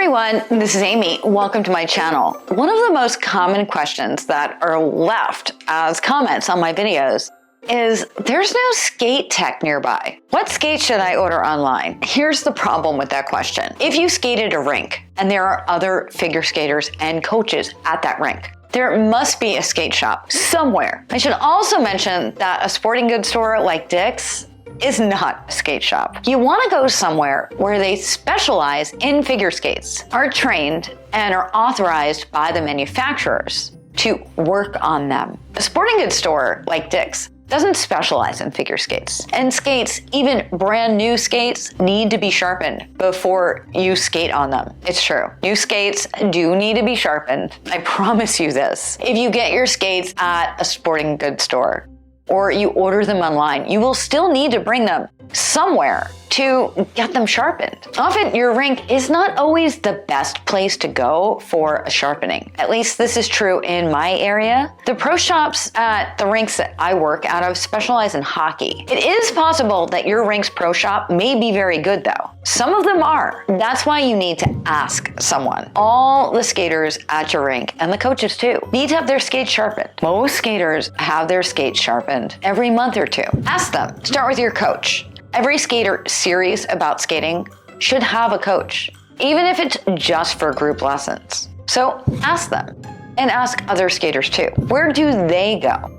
everyone, this is Amy. Welcome to my channel. One of the most common questions that are left as comments on my videos is there's no skate tech nearby. What skates should I order online? Here's the problem with that question. If you skate at a rink and there are other figure skaters and coaches at that rink, there must be a skate shop somewhere. I should also mention that a sporting goods store like Dick's is not a skate shop. You want to go somewhere where they specialize in figure skates, are trained, and are authorized by the manufacturers to work on them. A sporting goods store like Dick's doesn't specialize in figure skates. And skates, even brand new skates, need to be sharpened before you skate on them. It's true. New skates do need to be sharpened. I promise you this. If you get your skates at a sporting goods store, or you order them online, you will still need to bring them somewhere to get them sharpened. Often your rink is not always the best place to go for a sharpening. At least this is true in my area. The pro shops at the rinks that I work out of specialize in hockey. It is possible that your rink's pro shop may be very good though. Some of them are. That's why you need to ask someone. All the skaters at your rink, and the coaches too, need to have their skates sharpened. Most skaters have their skates sharpened every month or two. Ask them. Start with your coach. Every skater serious about skating should have a coach, even if it's just for group lessons. So ask them, and ask other skaters too. Where do they go?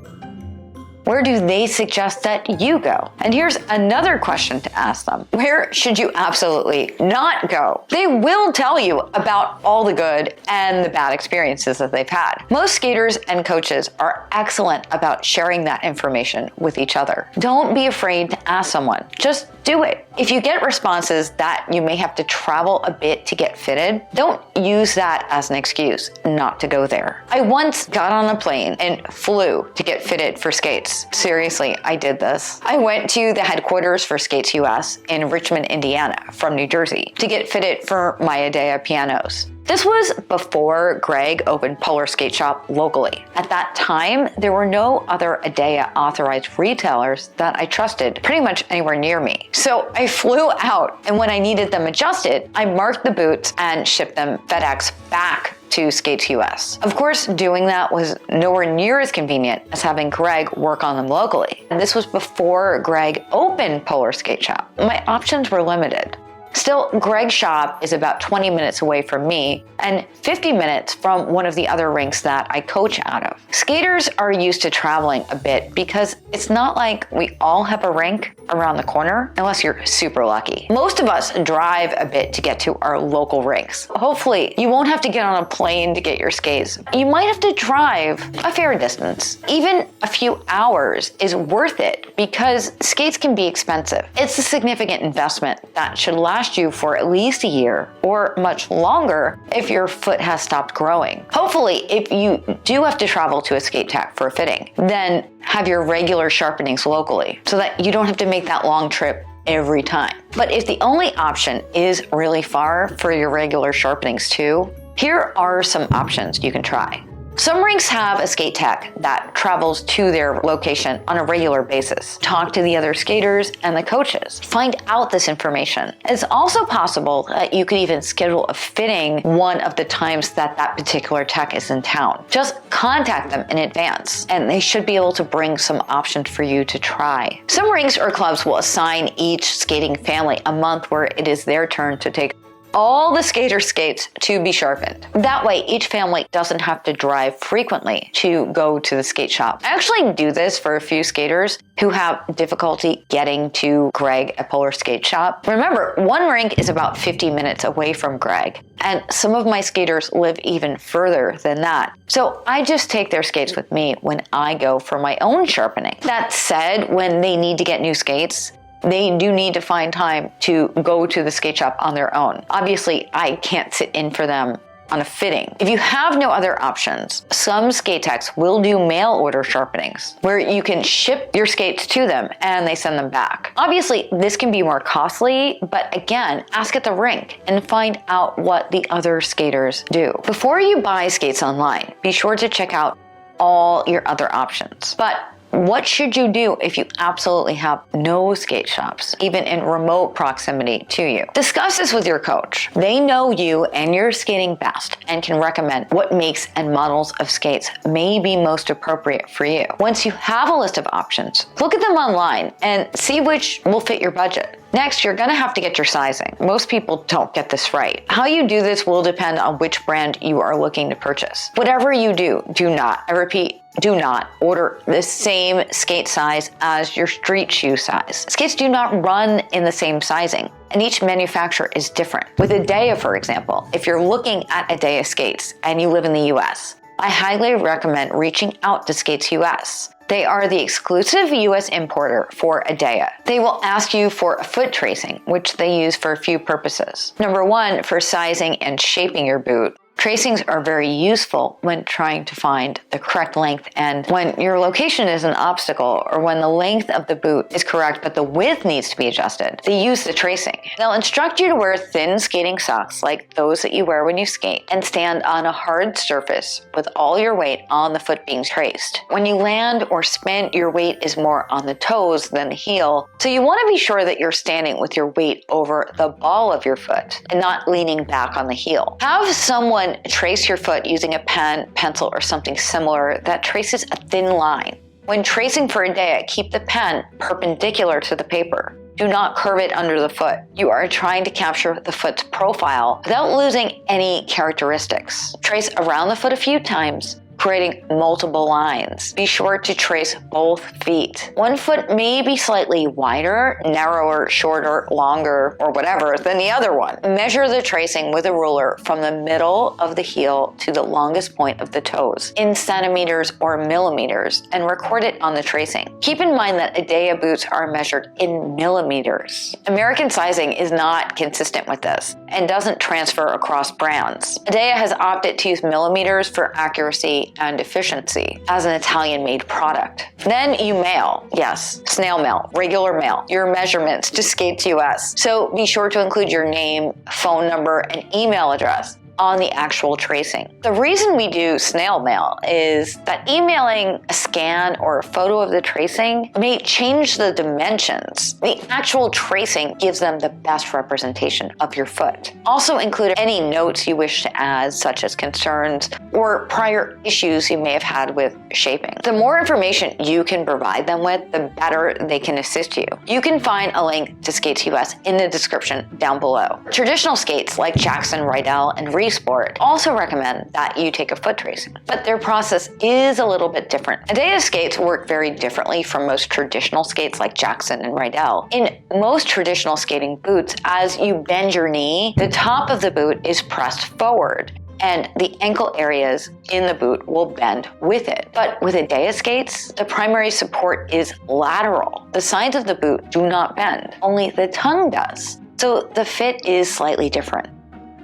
Where do they suggest that you go? And here's another question to ask them. Where should you absolutely not go? They will tell you about all the good and the bad experiences that they've had. Most skaters and coaches are excellent about sharing that information with each other. Don't be afraid to ask someone. Just do it. If you get responses that you may have to travel a bit to get fitted, don't use that as an excuse not to go there. I once got on a plane and flew to get fitted for skates. Seriously, I did this. I went to the headquarters for Skates US in Richmond, Indiana from New Jersey to get fitted for my Idea pianos. This was before Greg opened Polar Skate Shop locally. At that time, there were no other Idea authorized retailers that I trusted pretty much anywhere near me. So I flew out, and when I needed them adjusted, I marked the boots and shipped them FedEx back to Skates US. Of course, doing that was nowhere near as convenient as having Greg work on them locally. And this was before Greg opened Polar Skate Shop. My options were limited. Still, Greg's shop is about 20 minutes away from me and 50 minutes from one of the other rinks that I coach out of. Skaters are used to traveling a bit because it's not like we all have a rink around the corner unless you're super lucky. Most of us drive a bit to get to our local rinks. Hopefully, you won't have to get on a plane to get your skates. You might have to drive a fair distance. Even a few hours is worth it because skates can be expensive. It's a significant investment that should last you for at least a year or much longer if your foot has stopped growing. Hopefully, if you do have to travel to a skate tech for a fitting, then have your regular sharpenings locally so that you don't have to make that long trip every time. But if the only option is really far for your regular sharpenings too, here are some options you can try. Some rinks have a skate tech that travels to their location on a regular basis. Talk to the other skaters and the coaches. Find out this information. It's also possible that you could even schedule a fitting one of the times that that particular tech is in town. Just contact them in advance, and they should be able to bring some options for you to try. Some rinks or clubs will assign each skating family a month where it is their turn to take all the skater skates to be sharpened. That way, each family doesn't have to drive frequently to go to the skate shop. I actually do this for a few skaters who have difficulty getting to Greg at Polar Skate Shop. Remember, one rink is about 50 minutes away from Greg, and some of my skaters live even further than that. So I just take their skates with me when I go for my own sharpening. That said, when they need to get new skates, they do need to find time to go to the skate shop on their own. Obviously, I can't sit in for them on a fitting. If you have no other options, some skate techs will do mail order sharpenings where you can ship your skates to them and they send them back. Obviously, this can be more costly, but again, ask at the rink and find out what the other skaters do. Before you buy skates online, be sure to check out all your other options. But What should you do if you absolutely have no skate shops, even in remote proximity to you? Discuss this with your coach. They know you and your skating best and can recommend what makes and models of skates may be most appropriate for you. Once you have a list of options, look at them online and see which will fit your budget. Next, you're gonna have to get your sizing. Most people don't get this right. How you do this will depend on which brand you are looking to purchase. Whatever you do, do not, I repeat, do not order the same skate size as your street shoe size. Skates do not run in the same sizing, and each manufacturer is different. With Adea, for example, if you're looking at Adea skates and you live in the US, I highly recommend reaching out to Skates US. They are the exclusive US importer for Adea. They will ask you for a foot tracing, which they use for a few purposes. Number one, for sizing and shaping your boot. Tracings are very useful when trying to find the correct length and when your location is an obstacle or when the length of the boot is correct but the width needs to be adjusted. They use the tracing. They'll instruct you to wear thin skating socks like those that you wear when you skate and stand on a hard surface with all your weight on the foot being traced. When you land or spin, your weight is more on the toes than the heel, so you want to be sure that you're standing with your weight over the ball of your foot and not leaning back on the heel. Have someone trace your foot using a pen, pencil, or something similar that traces a thin line. When tracing for Adea, keep the pen perpendicular to the paper. Do not curve it under the foot. You are trying to capture the foot's profile without losing any characteristics. Trace around the foot a few times, creating multiple lines. Be sure to trace both feet. One foot may be slightly wider, narrower, shorter, longer, or whatever than the other one. Measure the tracing with a ruler from the middle of the heel to the longest point of the toes in centimeters or millimeters and record it on the tracing. Keep in mind that Adea boots are measured in millimeters. American sizing is not consistent with this and doesn't transfer across brands. Adea has opted to use millimeters for accuracy and efficiency as an Italian-made product. Then you mail, yes, snail mail, regular mail, your measurements to Skates US. So be sure to include your name, phone number, and email address on the actual tracing. The reason we do snail mail is that emailing a scan or a photo of the tracing may change the dimensions. The actual tracing gives them the best representation of your foot. Also include any notes you wish to add, such as concerns or prior issues you may have had with shaping. The more information you can provide them with, the better they can assist you. You can find a link to Skates US in the description down below. Traditional skates like Jackson, Rydell, and Sport also recommend that you take a foot tracing, but their process is a little bit different. Adea skates work very differently from most traditional skates like Jackson and Rydell. In most traditional skating boots, as you bend your knee, the top of the boot is pressed forward and the ankle areas in the boot will bend with it. But with Adea skates, the primary support is lateral. The sides of the boot do not bend, only the tongue does. So the fit is slightly different.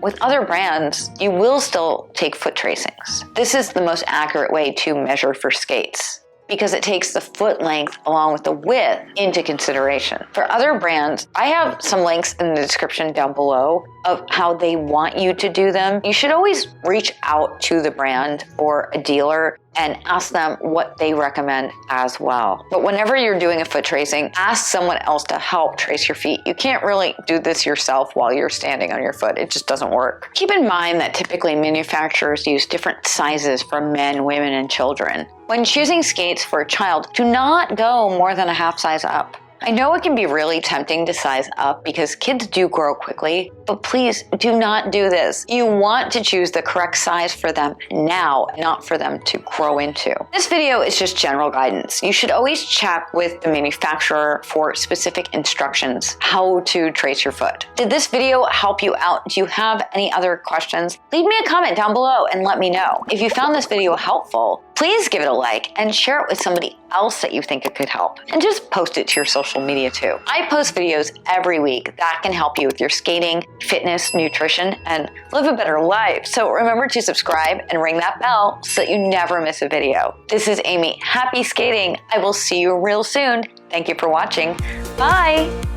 With other brands, you will still take foot tracings. This is the most accurate way to measure for skates because it takes the foot length along with the width into consideration. For other brands, I have some links in the description down below of how they want you to do them. You should always reach out to the brand or a dealer and ask them what they recommend as well. But whenever you're doing a foot tracing, ask someone else to help trace your feet. You can't really do this yourself while you're standing on your foot. It just doesn't work. Keep in mind that typically manufacturers use different sizes for men, women, and children. When choosing skates for a child, do not go more than a half size up. I know it can be really tempting to size up because kids do grow quickly, but please do not do this. You want to choose the correct size for them now, not for them to grow into. This video is just general guidance. You should always check with the manufacturer for specific instructions how to trace your foot. Did this video help you out? Do you have any other questions? Leave me a comment down below and let me know. If you found this video helpful, please give it a like and share it with somebody else that you think it could help. And just post it to your social media too. I post videos every week that can help you with your skating, fitness, nutrition, and live a better life. So remember to subscribe and ring that bell so that you never miss a video. This is Aimée. Happy skating. I will see you real soon. Thank you for watching. Bye.